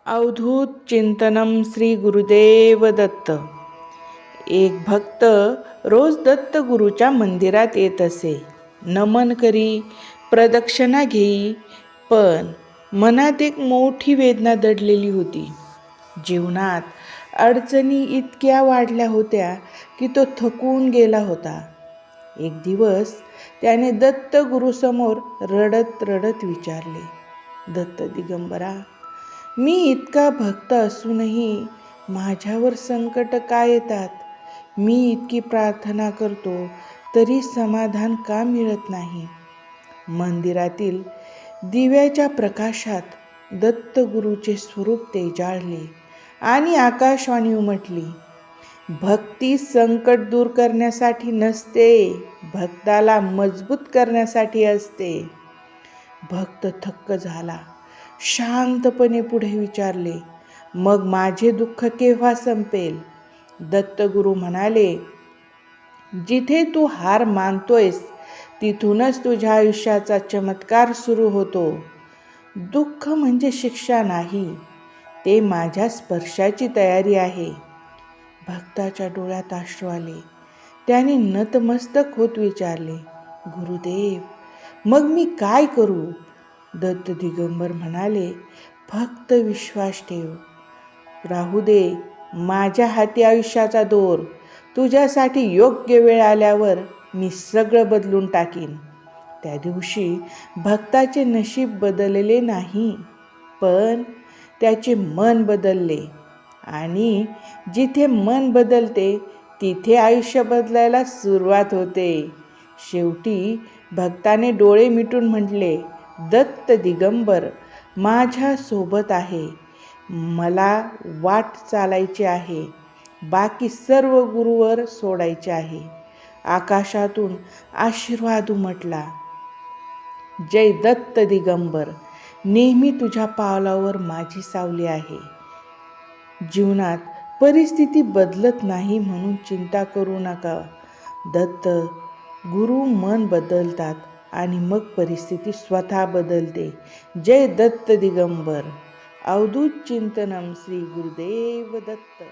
अवधूत चिंतनम श्री गुरुदेव दत्त. एक भक्त रोज दत्त गुरुच्या मंदिरात येत असे. नमन करी, प्रदक्षिणा घेई, पण मनात एक मोठी वेदना दडलेली होती. जीवनात अडचणी इतक्या वाढल्या होत्या की तो थकून गेला होता. एक दिवस त्याने दत्त गुरुसमोर रडत रडत विचारले, दत्त दिगंबरा, मी इतका भक्त असूनही माझ्यावर संकट का येतात? मी इतकी प्रार्थना करतो तरी समाधान का मिळत नाही? मंदिरातील दिव्याच्या प्रकाशात दत्तगुरूचे स्वरूप तेजाळले आणि आकाशवाणी उमटली, भक्ती संकट दूर करण्यासाठी नसते, भक्ताला मजबूत करण्यासाठी असते. भक्त थक्क झाला. शांतपणे पुढे विचारले, मग माझे दुःख केव्हा संपेल? दत्तगुरू म्हणाले, जिथे तू हार मानतोयस तिथूनच तुझ्या आयुष्याचा चमत्कार सुरू होतो. दुःख म्हणजे शिक्षा नाही, ते माझ्या स्पर्शाची तयारी आहे. भक्ताच्या डोळ्यात अश्रू आले. त्याने नतमस्तक होत विचारले, गुरुदेव, मग मी काय करू? दत्त दिगंबर म्हणाले, फक्त विश्वास ठेव. राहू दे माझ्या हाती आयुष्याचा दोर. तुझ्यासाठी योग्य वेळ आल्यावर मी सगळं बदलून टाकीन. त्या दिवशी भक्ताचे नशीब बदलले नाही, पण त्याचे मन बदलले. आणि जिथे मन बदलते तिथे आयुष्य बदलायला सुरुवात होते. शेवटी भक्ताने डोळे मिटून म्हटले, दत्त दिगंबर माझ्या सोबत आहे. मला वाट चालायची आहे. बाकी सर्व गुरुवर सोडायचे आहे. आकाशातून आशीर्वाद उमटला. जय दत्त दिगंबर. नेहमी तुझ्या पावलावर माझी सावली आहे. जीवनात परिस्थिती बदलत नाही म्हणून चिंता करू नका. दत्त गुरु मन बदलतात आणि मग परिस्थिती स्वतः बदलते. जय दत्त दिगंबर. अवधूत चिंतनम श्री गुरुदेव दत्त.